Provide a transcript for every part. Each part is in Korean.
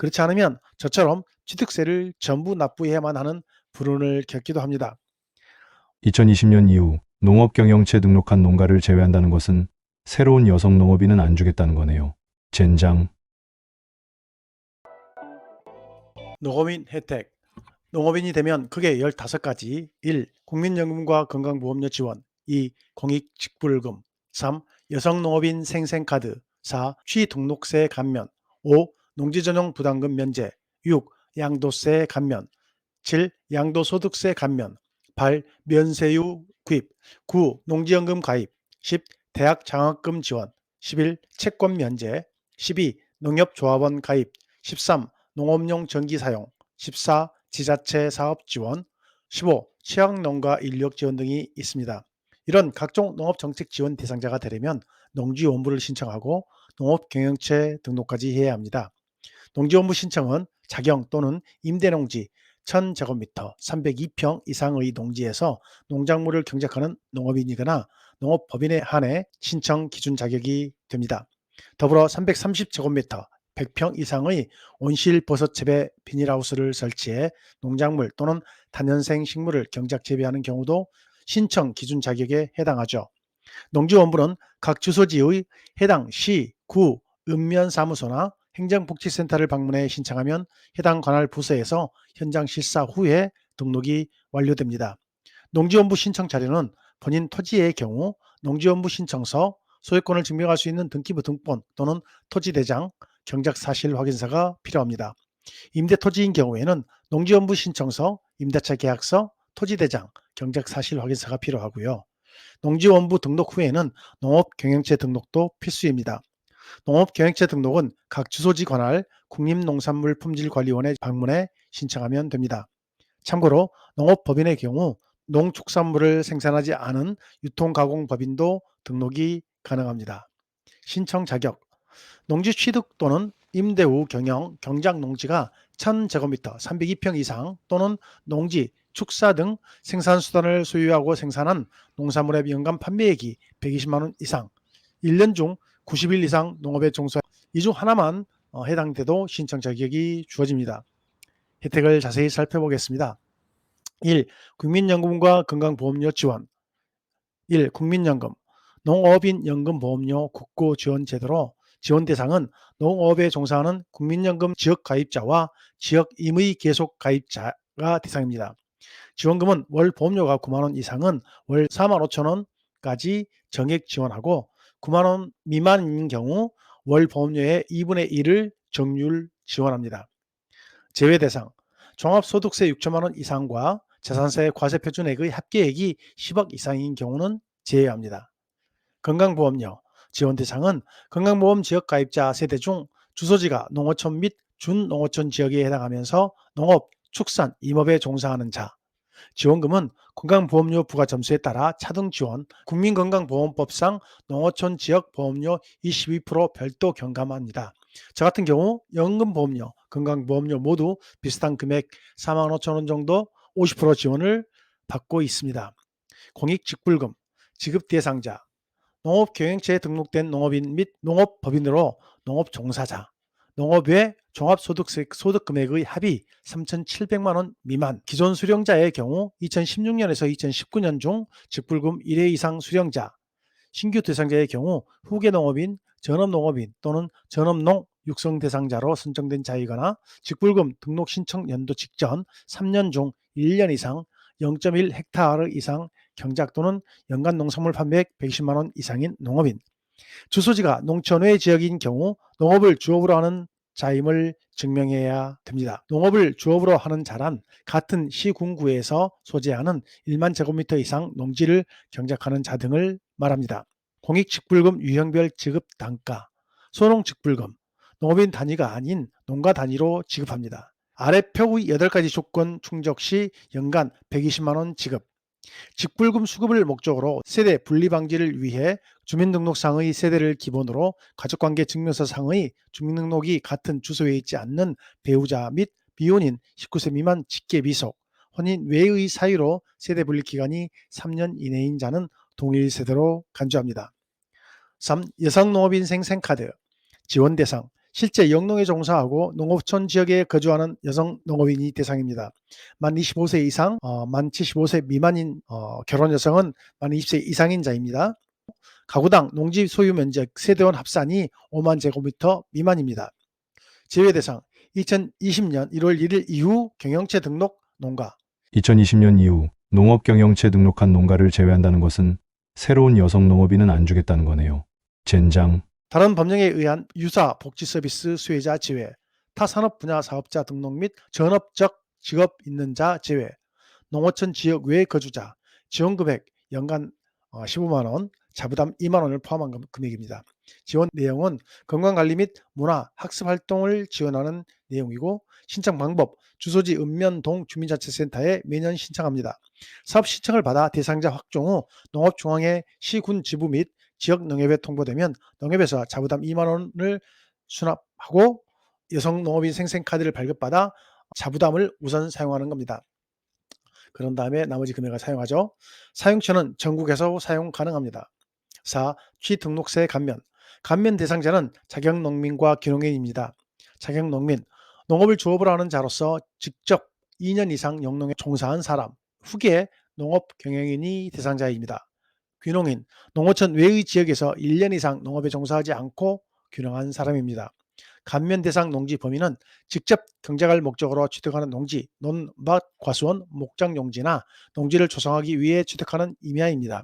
그렇지 않으면 저처럼 취득세를 전부 납부해야만 하는 불운을 겪기도 합니다. 2020년 이후 농업경영체 등록한 농가를 제외한다는 것은 새로운 여성 농업인은 안 주겠다는 거네요. 젠장. 농업인 혜택. 농업인이 되면 크게 15가지. 1. 국민연금과 건강보험료 지원. 2. 공익직불금. 3. 여성농업인 생생카드. 4. 취등록세 감면. 5. 농지전용 부담금 면제. 6. 양도세 감면. 7. 양도소득세 감면. 8. 면세유 구입. 9. 농지연금 가입. 10. 대학 장학금 지원. 11. 채권 면제. 12. 농협조합원 가입. 13. 농업용 전기 사용. 14. 지자체 사업 지원. 15. 취약농가 인력 지원 등이 있습니다. 이런 각종 농업정책 지원 대상자가 되려면 농지원부를 신청하고 농업경영체 등록까지 해야 합니다. 농지원부 신청은 자경 또는 임대농지 1000제곱미터 302평 이상의 농지에서 농작물을 경작하는 농업인이거나 농업법인에 한해 신청 기준 자격이 됩니다. 더불어 330제곱미터 100평 이상의 온실 버섯 재배 비닐하우스를 설치해 농작물 또는 다년생 식물을 경작 재배하는 경우도 신청 기준 자격에 해당하죠. 농지원부는 각 주소지의 해당 시, 구, 읍면사무소나 행정복지센터를 방문해 신청하면 해당 관할 부서에서 현장 실사 후에 등록이 완료됩니다. 농지원부 신청 자료는 본인 토지의 경우 농지원부 신청서, 소유권을 증명할 수 있는 등기부 등본 또는 토지대장, 경작사실 확인서가 필요합니다. 임대토지인 경우에는 농지원부 신청서, 임대차 계약서, 토지대장, 경작사실 확인서가 필요하고요. 농지원부 등록 후에는 농업경영체 등록도 필수입니다. 농업경영체 등록은 각 주소지 관할 국립농산물품질관리원에 방문해 신청하면 됩니다. 참고로 농업법인의 경우 농축산물을 생산하지 않은 유통가공법인도 등록이 가능합니다. 신청 자격. 농지 취득 또는 임대 후 경영, 경작 농지가 1000제곱미터 302평 이상 또는 농지, 축사 등 생산수단을 소유하고 생산한 농산물의 연간 판매액이 120만 원 이상, 1년 중 90일 이상 농업에 종사, 이 중 하나만 해당돼도 신청 자격이 주어집니다. 혜택을 자세히 살펴보겠습니다. 1. 국민연금과 건강보험료 지원. 1. 국민연금. 농업인 연금보험료 국고지원제도로 지원 대상은 농업에 종사하는 국민연금 지역가입자와 지역임의 계속가입자가 대상입니다. 지원금은 월 보험료가 9만 원 이상은 월 4만 5천 원까지 정액 지원하고 9만 원 미만인 경우 월 보험료의 2분의 1을 정률 지원합니다. 제외 대상. 종합소득세 6천만 원 이상과 재산세 과세표준액의 합계액이 10억 이상인 경우는 제외합니다. 건강보험료. 지원 대상은 건강보험 지역가입자 세대 중 주소지가 농어촌 및 준농어촌 지역에 해당하면서 농업, 축산, 임업에 종사하는 자. 지원금은 건강보험료 부과 점수에 따라 차등 지원, 국민건강보험법상 농어촌 지역 보험료 22% 별도 경감합니다. 저 같은 경우 연금보험료, 건강보험료 모두 비슷한 금액 4만 5천 원 정도 50% 지원을 받고 있습니다. 공익직불금, 지급 대상자, 농업경영체에 등록된 농업인 및 농업법인으로 농업종사자, 농업 외 종합소득세 소득금액의 합이 3,700만 원 미만, 기존 수령자의 경우 2016년에서 2019년 중 직불금 1회 이상 수령자, 신규 대상자의 경우 후계 농업인, 전업농업인 또는 전업농 육성 대상자로 선정된 자이거나 직불금 등록 신청 연도 직전 3년 중 1년 이상 0.1헥타르 이상 경작 또는 연간 농산물 판매액 120만 원 이상인 농업인, 주소지가 농촌 외 지역인 경우 농업을 주업으로 하는 자임을 증명해야 됩니다. 농업을 주업으로 하는 자란 같은 시군구에서 소재하는 1만 제곱미터 이상 농지를 경작하는 자 등을 말합니다. 공익직불금 유형별 지급 단가, 소농직불금, 농업인 단위가 아닌 농가 단위로 지급합니다. 아래 표의 8가지 조건 충족 시 연간 120만 원 지급. 직불금 수급을 목적으로 세대 분리 방지를 위해 주민등록상의 세대를 기본으로 가족관계 증명서상의 주민등록이 같은 주소에 있지 않는 배우자 및 미혼인 19세 미만 직계비속, 혼인 외의 사유로 세대 분리 기간이 3년 이내인 자는 동일 세대로 간주합니다. 3. 여성농업인 생생카드. 지원 대상. 실제 영농에 종사하고 농어촌 지역에 거주하는 여성 농업인이 대상입니다. 만 25세 이상, 만 75세 미만인 결혼 여성은 만 20세 이상인 자입니다. 가구당 농지 소유 면적 세대원 합산이 5만 제곱미터 미만입니다. 제외 대상 2020년 1월 1일 이후 경영체 등록 농가. 2020년 이후 농업경영체 등록한 농가를 제외한다는 것은 새로운 여성 농업인은 안 주겠다는 거네요. 젠장. 다른 법령에 의한 유사 복지 서비스 수혜자 제외, 타 산업 분야 사업자 등록 및 전업적 직업 있는 자 제외, 농어촌 지역 외 거주자, 지원 금액 연간 15만 원, 자부담 2만 원을 포함한 금액입니다. 지원 내용은 건강관리 및 문화, 학습 활동을 지원하는 내용이고 신청 방법, 주소지 읍면동 주민자치센터에 매년 신청합니다. 사업 신청을 받아 대상자 확정 후 농업중앙회 시군 지부 및 지역농협에 통보되면 농협에서 자부담 2만 원을 수납하고 여성 농업인 생생카드를 발급받아 자부담을 우선 사용하는 겁니다. 그런 다음에 나머지 금액을 사용하죠. 사용처는 전국에서 사용 가능합니다. 4. 취등록세 감면. 감면 대상자는 자격농민과 귀농인입니다. 자격농민, 농업을 주업으로 하는 자로서 직접 2년 이상 영농에 종사한 사람, 후기에 농업 경영인이 대상자입니다. 귀농인, 농어촌 외의 지역에서 1년 이상 농업에 종사하지 않고 귀농한 사람입니다. 감면 대상 농지 범위는 직접 경작할 목적으로 취득하는 농지, 논밭, 과수원, 목장 용지나 농지를 조성하기 위해 취득하는 임야입니다.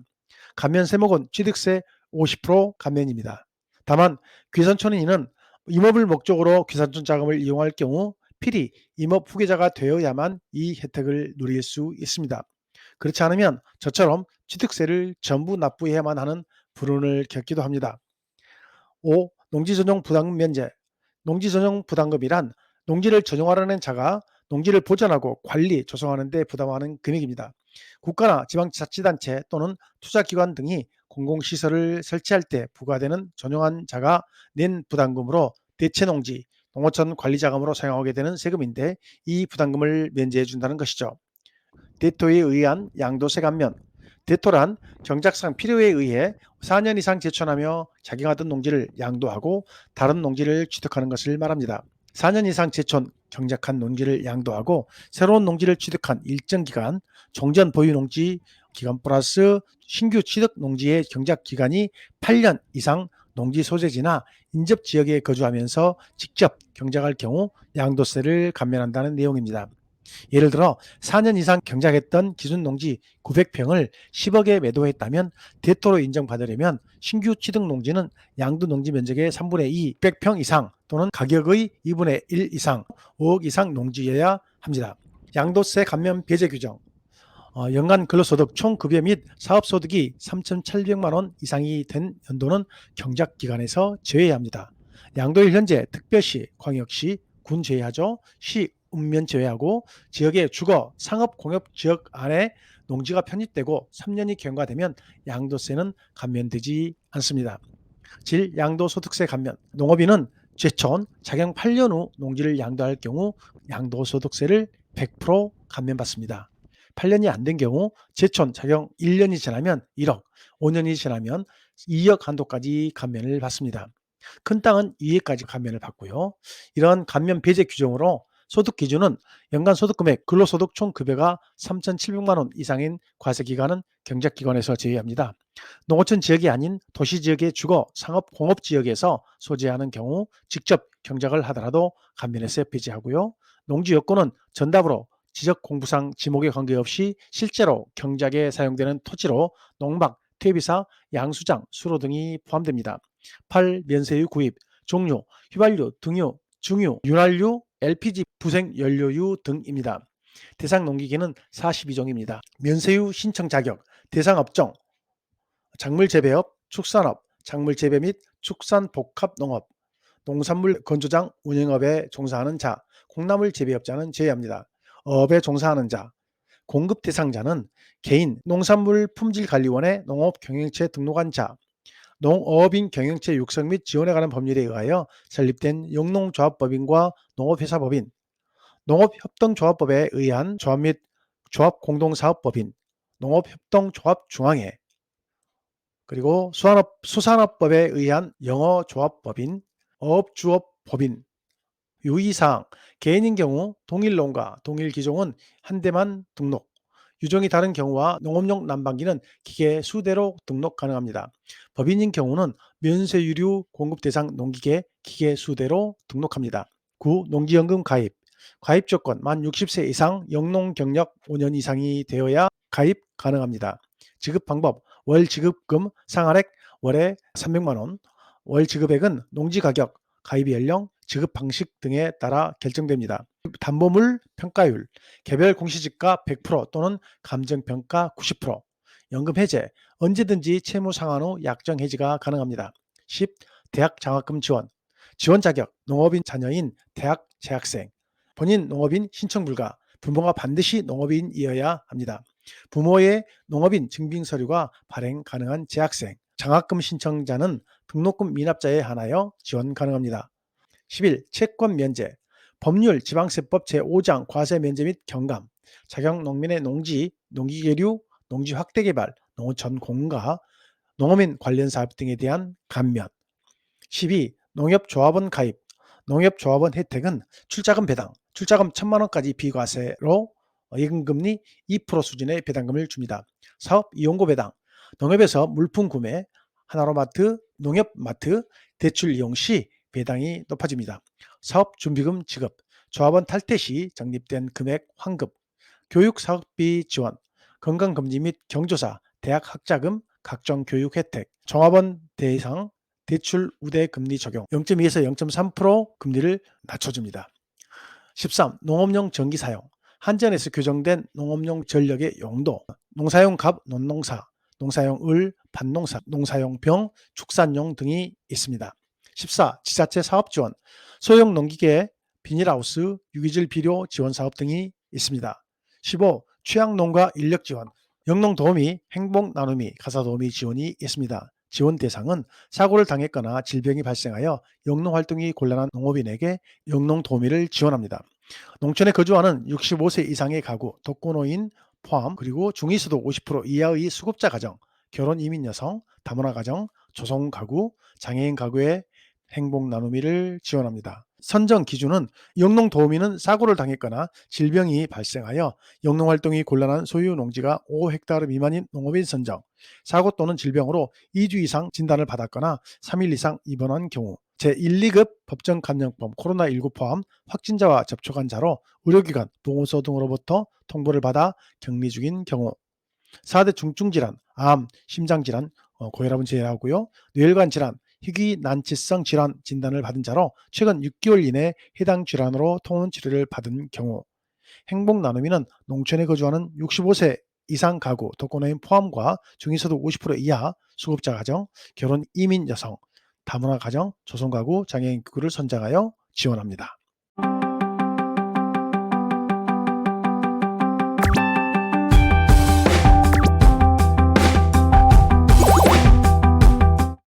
감면 세목은 취득세 50% 감면입니다. 다만 귀산촌인은 임업을 목적으로 귀산촌 자금을 이용할 경우 필히 임업 후계자가 되어야만 이 혜택을 누릴 수 있습니다. 그렇지 않으면 저처럼 취득세를 전부 납부해야만 하는 불운을 겪기도 합니다. 5. 농지전용 부담금 면제. 농지전용 부담금이란 농지를 전용하려는 자가 농지를 보전하고 관리, 조성하는 데 부담하는 금액입니다. 국가나 지방자치단체 또는 투자기관 등이 공공시설을 설치할 때 부과되는 전용한 자가 낸 부담금으로 대체농지, 농어촌 관리자금으로 사용하게 되는 세금인데 이 부담금을 면제해 준다는 것이죠. 대토에 의한 양도세 감면. 대토란 경작상 필요에 의해 4년 이상 제촌하며 자기가 든 농지를 양도하고 다른 농지를 취득하는 것을 말합니다. 4년 이상 제촌 경작한 농지를 양도하고 새로운 농지를 취득한 일정 기간, 종전 보유 농지 기간 플러스 신규 취득 농지의 경작 기간이 8년 이상 농지 소재지나 인접 지역에 거주하면서 직접 경작할 경우 양도세를 감면한다는 내용입니다. 예를 들어 4년 이상 경작했던 기준 농지 900평을 10억에 매도했다면 대토로 인정받으려면 신규 취득 농지는 양도 농지 면적의 3분의 2, 100평 이상 또는 가격의 2분의 1 이상, 5억 이상 농지여야 합니다. 양도세 감면 배제 규정. 연간 근로소득 총급여 및 사업소득이 3,700만 원 이상이 된 연도는 경작기간에서 제외해야 합니다. 양도일 현재 특별시, 광역시, 군 제외하죠. 시, 읍면 제외하고 지역의 주거, 상업, 공업 지역 안에 농지가 편입되고 3년이 경과되면 양도세는 감면되지 않습니다. 질 양도소득세 감면. 농업인은 제촌, 자경 8년 후 농지를 양도할 경우 양도소득세를 100% 감면받습니다. 8년이 안 된 경우 제촌, 자경 1년이 지나면 1억, 5년이 지나면 2억 한도까지 감면을 받습니다. 큰 땅은 2억까지 감면을 받고요. 이런 감면 배제 규정으로 소득 기준은 연간 소득 금액, 근로소득 총급여가 3,700만 원 이상인 과세기간은 경작기관에서 제외합니다. 농어촌 지역이 아닌 도시지역의 주거, 상업, 공업지역에서 소재하는 경우 직접 경작을 하더라도 감면에서 배제하고요. 농지 여건은 전답으로 지적 공부상 지목에 관계없이 실제로 경작에 사용되는 토지로 농막, 퇴비사, 양수장, 수로 등이 포함됩니다. 8. 면세유 구입, 종류, 휘발유, 등유, 중유, 윤활유, LPG, 부생연료유 등입니다. 대상 농기계는 42종입니다. 면세유 신청 자격, 대상 업종, 작물재배업, 축산업, 작물재배 및 축산복합농업, 농산물 건조장 운영업에 종사하는 자, 콩나물 재배업자는 제외합니다. 어업에 종사하는 자, 공급 대상자는 개인, 농산물 품질관리원에 농업경영체 등록한 자, 농어업인 경영체 육성 및 지원에 관한 법률에 의하여 설립된 영농조합법인과 농업회사법인, 농업협동조합법에 의한 조합 및 조합공동사업법인, 농업협동조합중앙회, 그리고 수산업법에 의한 영어조합법인, 어업주업 법인. 유의사항, 개인인 경우 동일 농가, 동일 기종은 한 대만 등록, 유종이 다른 경우와 농업용 난방기는 기계 수대로 등록 가능합니다. 법인인 경우는 면세유류 공급 대상 농기계 기계 수대로 등록합니다. 9. 농지연금 가입. 가입 조건 만 60세 이상 영농 경력 5년 이상이 되어야 가입 가능합니다. 지급 방법 월 지급금 상한액 월에 300만 원, 월 지급액은 농지 가격, 가입 연령, 지급 방식 등에 따라 결정됩니다. 담보물 평가율, 개별 공시지가 100% 또는 감정평가 90%, 연금 해제, 언제든지 채무 상환 후 약정 해지가 가능합니다. 10. 대학 장학금 지원, 지원 자격, 농업인 자녀인 대학 재학생, 본인 농업인 신청 불가, 부모가 반드시 농업인이어야 합니다. 부모의 농업인 증빙 서류가 발행 가능한 재학생, 장학금 신청자는 등록금 미납자에 한하여 지원 가능합니다. 11. 채권 면제, 법률 지방세법 제5장 과세 면제 및 경감, 자격 농민의 농지, 농기계류, 농지 확대 개발, 농어촌 공가, 농어민 관련 사업 등에 대한 감면. 12. 농협조합원 가입, 농협조합원 혜택은 출자금 배당, 출자금 1,000만 원까지 비과세로 예금금리 2% 수준의 배당금을 줍니다. 사업 이용고 배당, 농협에서 물품 구매, 하나로마트, 농협마트, 대출 이용 시 배당이 높아집니다. 사업 준비금 지급, 조합원 탈퇴 시 적립된 금액 환급, 교육 사업비 지원, 건강검진 및 경조사, 대학 학자금, 각종 교육 혜택, 종합원 대상 대출 우대 금리 적용, 0.2에서 0.3% 금리를 낮춰줍니다. 13. 농업용 전기 사용, 한전에서 규정된 농업용 전력의 용도, 농사용 갑, 논농사, 농사용 을, 밭농사, 농사용 병, 축산용 등이 있습니다. 14. 지자체 사업 지원, 소형 농기계, 비닐하우스, 유기질 비료 지원 사업 등이 있습니다. 15. 취약 농가 인력 지원, 영농 도우미, 행복 나눔이, 가사 도우미 지원이 있습니다. 지원 대상은 사고를 당했거나 질병이 발생하여 영농 활동이 곤란한 농업인에게 영농 도우미를 지원합니다. 농촌에 거주하는 65세 이상의 가구, 독거노인 포함, 그리고 중위소득 50% 이하의 수급자 가정, 결혼 이민 여성, 다문화 가정, 조성 가구, 장애인 가구의 행복 나눔이를 지원합니다. 선정 기준은 영농 도우미는 사고를 당했거나 질병이 발생하여 영농 활동이 곤란한 소유 농지가 5헥타르 미만인 농업인 선정, 사고 또는 질병으로 2주 이상 진단을 받았거나 3일 이상 입원한 경우, 제1, 2급 법정 감염병 코로나19 포함 확진자와 접촉한 자로 의료기관, 보건소 등으로부터 통보를 받아 격리 중인 경우, 4대 중증질환, 암, 심장질환, 고혈압은 제외하고요. 뇌혈관 질환, 희귀난치성 질환 진단을 받은 자로 최근 6개월 이내 해당 질환으로 통원 치료를 받은 경우, 행복 나눔이는 농촌에 거주하는 65세 이상 가구, 독거노인 포함과 중위소득 50% 이하 수급자 가정, 결혼 이민 여성, 다문화 가정, 조성가구, 장애인 가구를 선정하여 지원합니다.